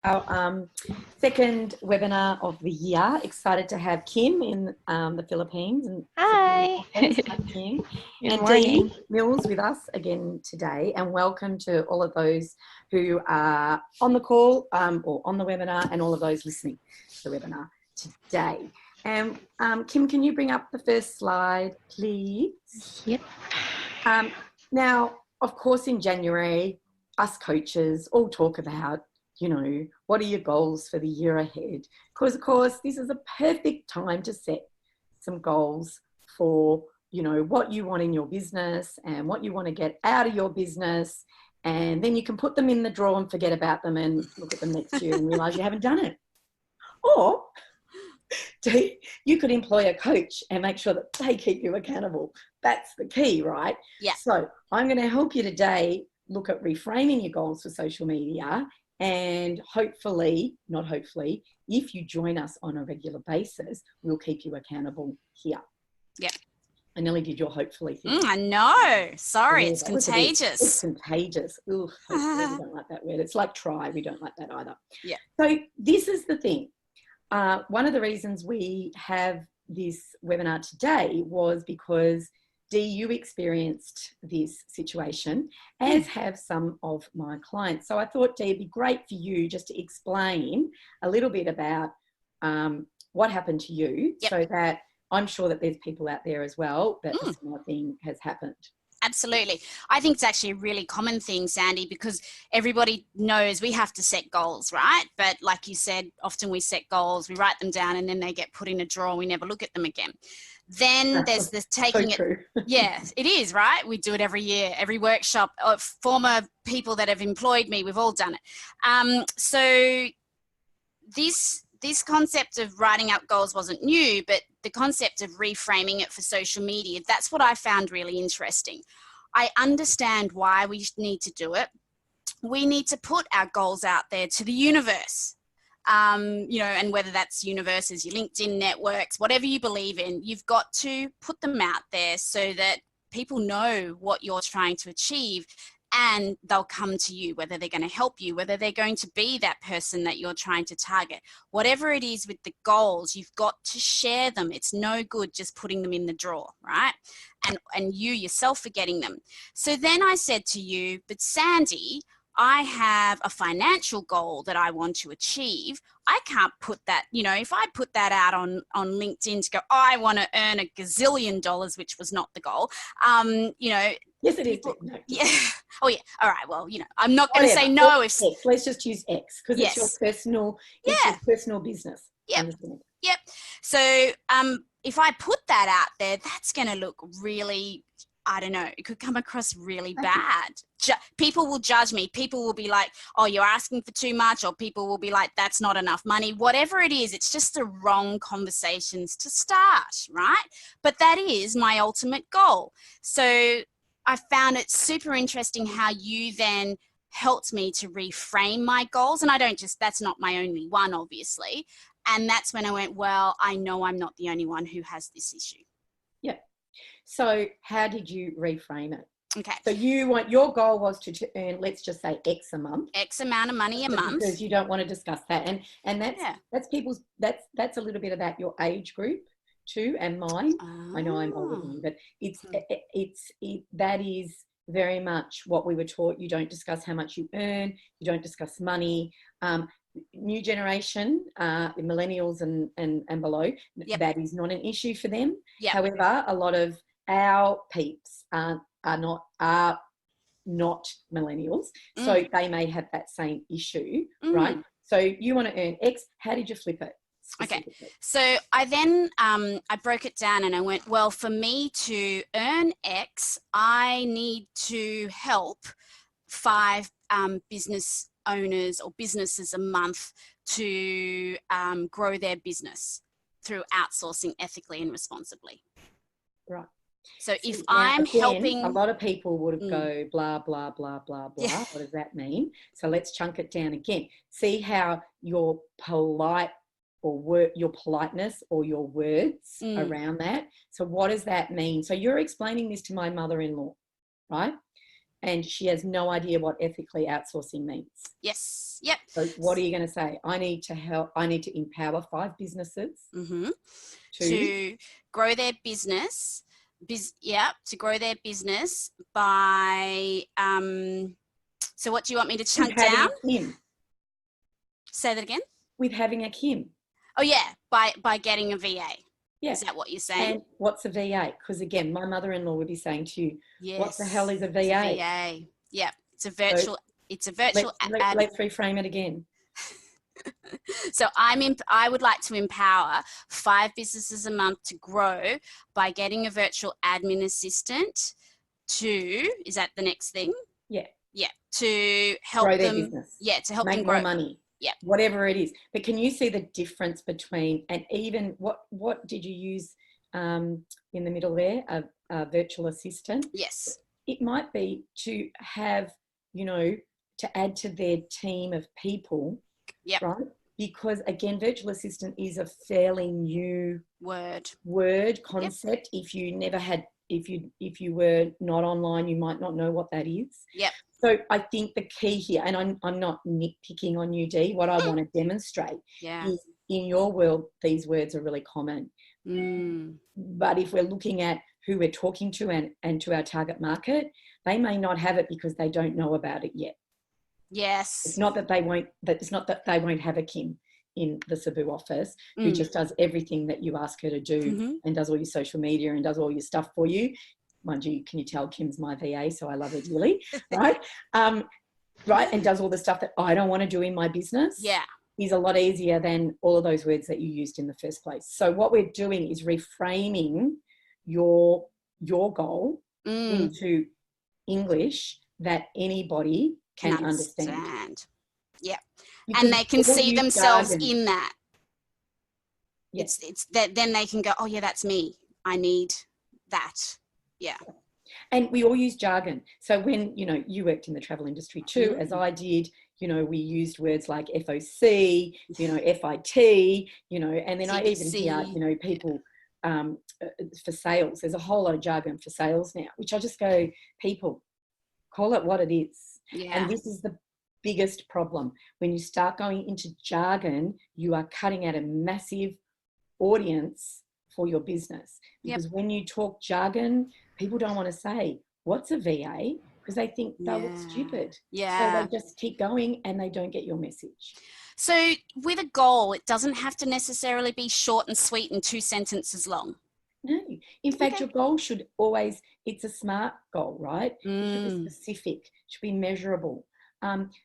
Our second webinar of the year. Excited to have Kim in the Philippines. And Hi. Hi, Kim. Good morning. Dee Mills with us again today. And welcome to all of those who are on the call or on the webinar, and all of those listening to the webinar today. And Kim, can you bring up the first slide, please? Yep. Now, of course, in January, us coaches all talk about, what are your goals for the year ahead? Because, of course, this is a perfect time to set some goals for, what you want in your business and what you want to get out of your business. And then you can put them in the drawer and forget about them and look at them next year and realise you haven't done it. Or you could employ a coach and make sure that they keep you accountable. That's the key, right? Yeah. So I'm going to help you today look at reframing your goals for social media. And hopefully, not hopefully, if you join us on a regular basis, we'll keep you accountable here. Yeah. I nearly did your hopefully thing. I know. Sorry, it's contagious. It's contagious. Ooh, we don't like that word. It's like try. We don't like that either. Yeah. So this is the thing. One of the reasons we have this webinar today was because Dee, you experienced this situation, as have some of my clients. So I thought, Dee, it'd be great for you just to explain a little bit about what happened to you, so that I'm sure that there's people out there as well that a similar thing has happened. Absolutely. I think it's actually a really common thing, Sandy, because everybody knows we have to set goals, right? But like you said, often we set goals, we write them down, and then they get put in a drawer and we never look at them again. Then there's this taking so it. Yeah, it is, right? We do it every year, every workshop. Former people that have employed me, we've all done it. So this concept of writing out goals wasn't new, but the concept of reframing it for social media, that's what I found really interesting. I understand why we need to do it. We need to put our goals out there to the universe. And whether that's universes, your LinkedIn networks, whatever you believe in, you've got to put them out there so that people know what you're trying to achieve, and they'll come to you, whether they're going to help you, whether they're going to be that person that you're trying to target. Whatever it is with the goals, you've got to share them. It's no good just putting them in the drawer, right? And you yourself forgetting them. So then I said to you, but Sandy, I have a financial goal that I want to achieve. I can't put that, if I put that out on LinkedIn to go, I want to earn $1 gazillion, which was not the goal. Yes, it is. No. Yeah. Oh, yeah. All right. Well, I'm not going to say no if. Let's just use X because it's your personal. It's your personal business. Yep. Yep. So, if I put that out there, that's going to look really. I don't know, it could come across really bad. People will judge me. People will be like, oh, you're asking for too much, or people will be like, that's not enough money. Whatever it is, it's just the wrong conversations to start, right? But that is my ultimate goal. So I found it super interesting how you then helped me to reframe my goals. And that's not my only one, obviously. And that's when I went, well, I know I'm not the only one who has this issue. Yeah. So how did you reframe it? Okay. So your goal was to earn, let's just say X a month. X amount of money a month. Because you don't want to discuss that. And that's people's, that's a little bit about your age group too, and mine. Oh. I know I'm older than you, but that is very much what we were taught. You don't discuss how much you earn. You don't discuss money. New generation, millennials and below, that is not an issue for them. Yep. However, a lot of our peeps are not millennials, so they may have that same issue, right? So you want to earn X. How did you flip it? Okay, so I then I broke it down and I went, well, for me to earn X, I need to help 5 business owners or businesses a month to grow their business through outsourcing ethically and responsibly. Right. So if I'm helping... A lot of people would go blah, blah, blah, blah, blah. Yeah. What does that mean? So let's chunk it down again. See how your polite or your politeness or your words around that. So what does that mean? So you're explaining this to my mother-in-law, right? and she has no idea what ethically outsourcing means. Yes. Yep. So what are you going to say? I need to empower 5 businesses to grow their business. To grow their business by, so what do you want me to chunk down? Say that again. With having a Kim. Oh yeah, by getting a VA. Yeah. Is that what you're saying? And what's a VA? Because again, my mother-in-law would be saying to you, yes, what the hell is a VA? It's a VA. Yeah, it's a virtual. Let's reframe it again. So I would like to empower 5 businesses a month to grow by getting a virtual admin assistant to, is that the next thing? Yeah. Yeah, to help grow them. Their business. Yeah, to help make them grow more money. Yeah. Whatever it is. But can you see the difference between, and even what did you use in the middle there, a virtual assistant? Yes. It might be to have, to add to their team of people. Yep. Right? Because again, virtual assistant is a fairly new word concept. Yep. If you never had, if you were not online, you might not know what that is. Yep. So I think the key here, and I'm not nitpicking on you, Dee, what I want to demonstrate is in your world, these words are really common. But if we're looking at who we're talking to and to our target market, they may not have it because they don't know about it yet. Yes. It's not that they won't have a Kim in the Cebu office who just does everything that you ask her to do and does all your social media and does all your stuff for you. Mind you, can you tell Kim's my VA, so I love her dearly, right? Right, and does all the stuff that I don't want to do in my business. Yeah. Is a lot easier than all of those words that you used in the first place. So what we're doing is reframing your goal into English that anybody can understand. Yeah. Because and they can see themselves in that. Yes. It's that then they can go, oh yeah, that's me. I need that. Yeah. And we all use jargon. So when, you worked in the travel industry too, as I did, we used words like FOC, FIT, and then CBC. I even hear, people for sales. There's a whole lot of jargon for sales now, which I just go, people, call it what it is. Yeah. And this is the biggest problem. When you start going into jargon, you are cutting out a massive audience for your business. Because when you talk jargon, people don't want to say, what's a VA? Because they think they'll look stupid. Yeah. So they just keep going and they don't get your message. So with a goal, it doesn't have to necessarily be short and sweet and 2 sentences long. No. In fact, your goal should always, it's a SMART goal, right? It should be specific, it should be measurable.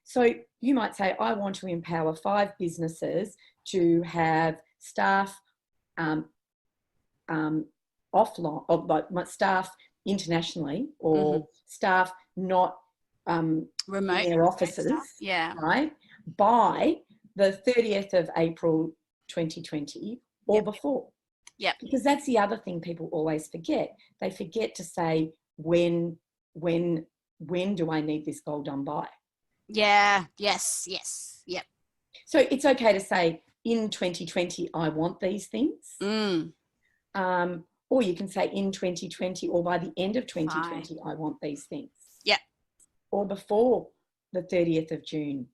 So you might say, I want to empower 5 businesses to have staff offline, or like my staff internationally, or staff not remote in their offices, right? By the 30th of April 2020 or before. Yeah. Because that's the other thing people always forget. They forget to say when do I need this goal done by? Yeah. Yes. Yep. So it's okay to say in 2020 I want these things. Or you can say in 2020 or by the end of 2020 I want these things. Yeah. Or before the 30th of June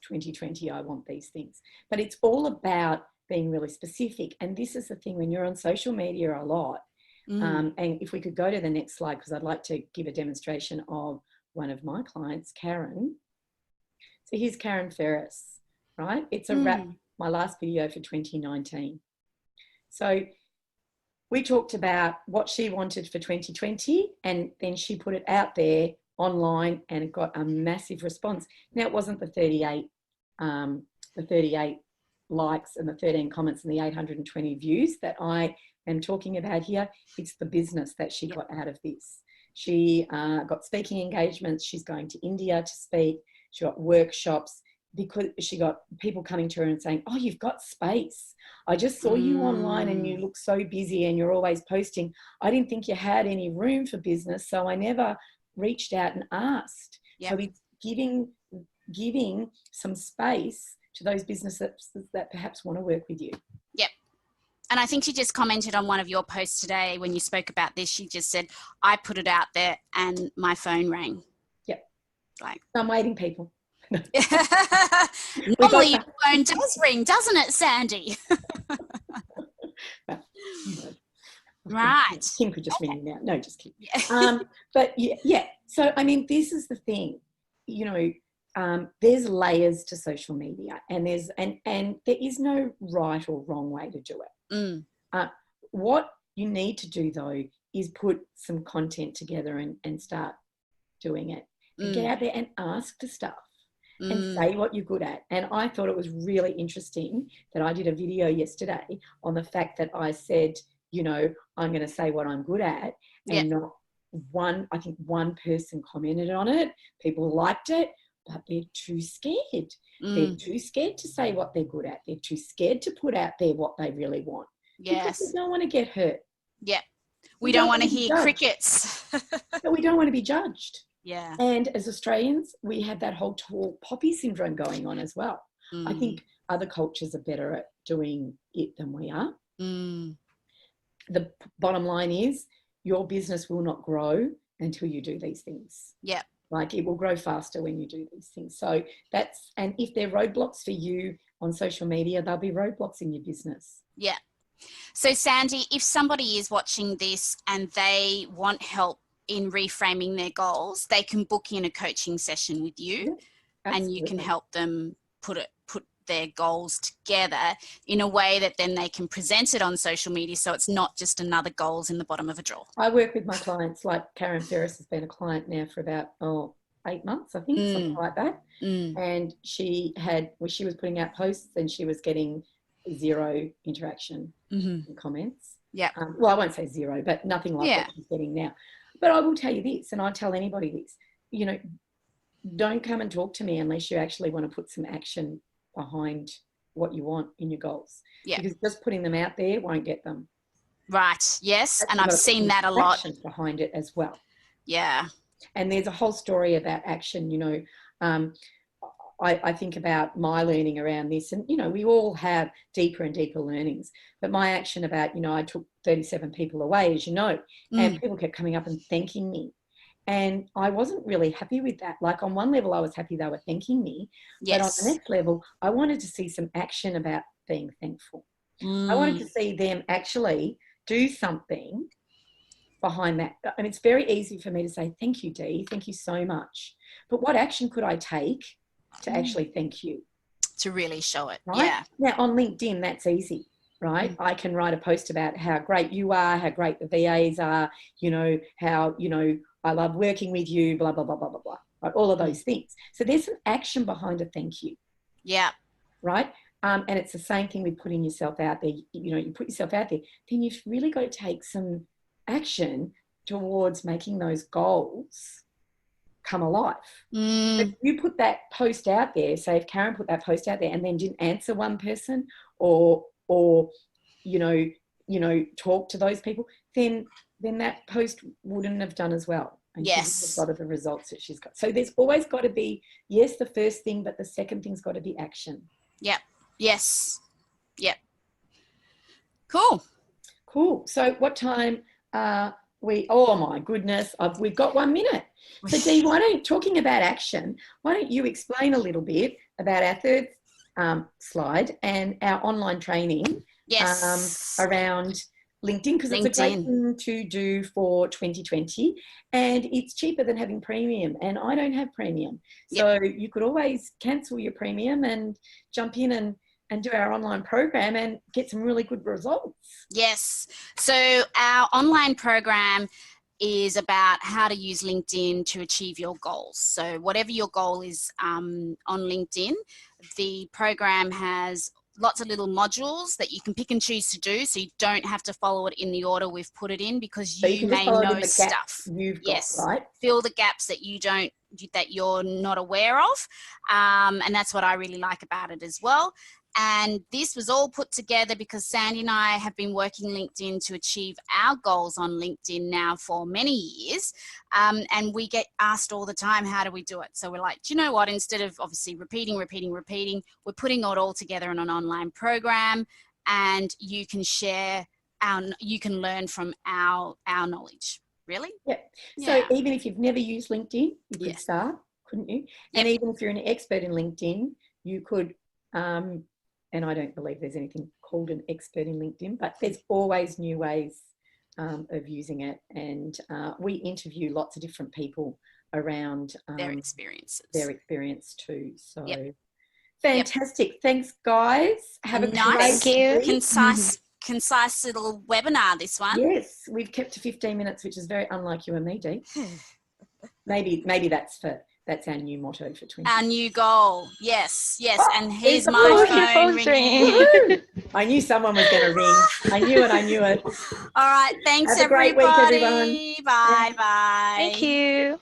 2020 I want these things. But it's all about being really specific. And this is the thing, when you're on social media a lot, and if we could go to the next slide, because I'd like to give a demonstration of one of my clients, Karen. So here's Karen Ferris, right? It's a wrap, my last video for 2019. So we talked about what she wanted for 2020, and then she put it out there online and it got a massive response. Now, it wasn't the 38 likes and the 13 comments and the 820 views that I am talking about here. It's the business that she got out of this. She got speaking engagements. She's going to India to speak. She got workshops, because she got people coming to her and saying, oh, you've got space. I just saw you online and you look so busy and you're always posting. I didn't think you had any room for business, so I never reached out and asked. So it's giving some space to those businesses that perhaps want to work with you. Yep. And I think she just commented on one of your posts today when you spoke about this. She just said, I put it out there and my phone rang. Like, I'm waiting, people. normally your phone does ring, doesn't it, Sandy? Well, you know, Right. Kim could just ring me now. No, just kidding. Yeah. But yeah. So I mean, this is the thing. You know, there's layers to social media, and and there is no right or wrong way to do it. What you need to do though is put some content together and start doing it, and get out there and ask for stuff. And say what you're good at. And I thought it was really interesting that I did a video yesterday on the fact that I said, you know, I'm going to say what I'm good at, and not I think one person commented on it. People liked it, but they're too scared. They're too scared to say what they're good at. They're too scared to put out there what they really want. Yes. Because they don't want to get hurt. Yeah. We don't want to hear crickets. But we don't want to be judged. Yeah. And as Australians, we have that whole tall poppy syndrome going on as well. I think other cultures are better at doing it than we are. The bottom line is your business will not grow until you do these things. Yeah. Like, it will grow faster when you do these things. So and if they're roadblocks for you on social media, they'll be roadblocks in your business. Yeah. So Sandy, if somebody is watching this and they want help in reframing their goals, they can book in a coaching session with you, and you can help them put their goals together in a way that then they can present it on social media, so it's not just another goals in the bottom of a drawer. I work with my clients, like Karen Ferris has been a client now for about 8 months, I think, something like that. And she was putting out posts and she was getting 0 interaction and comments. Yeah. Well, I won't say 0, but nothing like what she's getting now. But I will tell you this, and I tell anybody this, you know, don't come and talk to me unless you actually want to put some action behind what you want in your goals. Yeah. Because just putting them out there won't get them. Right. Yes. And I've seen that a lot. Action behind it as well. Yeah. And there's a whole story about action, you know. I think about my learning around this, and, you know, we all have deeper and deeper learnings, but my action about, you know, I took 37 people away, as you know, and people kept coming up and thanking me. And I wasn't really happy with that. Like, on one level, I was happy they were thanking me, but on the next level, I wanted to see some action about being thankful. I wanted to see them actually do something behind that. And it's very easy for me to say, thank you, Dee, thank you so much. But what action could I take to actually thank you? To really show it. Right? Yeah. Now, on LinkedIn, that's easy, right? I can write a post about how great you are, how great the VAs are, you know, how, you know, I love working with you, blah, blah, blah, blah, blah, blah. Right? All of those things. So there's some action behind a thank you. Yeah. Right? And it's the same thing with putting yourself out there. You know, you put yourself out there, then you've really got to take some action towards making those goals come alive. If you put that post out there, say if Karen put that post out there and then didn't answer one person or you know talk to those people, then that post wouldn't have done as well. And she wouldn't have got the results that she's got. So there's always got to be, yes, the first thing, but the second thing's got to be action. Yep. Yes. Yep. Cool. So what time oh my goodness, we've got 1 minute. So Dee, talking about action, why don't you explain a little bit about our third slide and our online training around LinkedIn, because it's a great thing to do for 2020, and it's cheaper than having premium, and I don't have premium. So you could always cancel your premium and jump in and do our online program and get some really good results. Yes. So our online program is about how to use LinkedIn to achieve your goals. So whatever your goal is on LinkedIn, the program has lots of little modules that you can pick and choose to do, so you don't have to follow it in the order we've put it in, because you may know stuff. You've got, right? Fill the gaps that you're not aware of, and that's what I really like about it as well. And this was all put together because Sandy and I have been working LinkedIn to achieve our goals on LinkedIn now for many years. And we get asked all the time, how do we do it? So we're like, do you know what? Instead of obviously repeating, we're putting it all together in an online program, and you can you can learn from our knowledge. Really? Yeah. So even if you've never used LinkedIn, you could start. couldn't you? Yep. And even if you're an expert in LinkedIn, you could, and I don't believe there's anything called an expert in LinkedIn, but there's always new ways of using it. And we interview lots of different people around their experiences. Their experience too. So Yep. fantastic. Thanks, guys. Have a nice, great week. Concise little webinar, this one. Yes, we've kept to 15 minutes, which is very unlike you and me, Dee. maybe that's our new motto for 20. Our new goal. Yes. Oh, and here's my phone ringing. I knew someone was going to ring. I knew it. All right. Thanks, Have a great week, everyone. Bye. Bye. Thank you.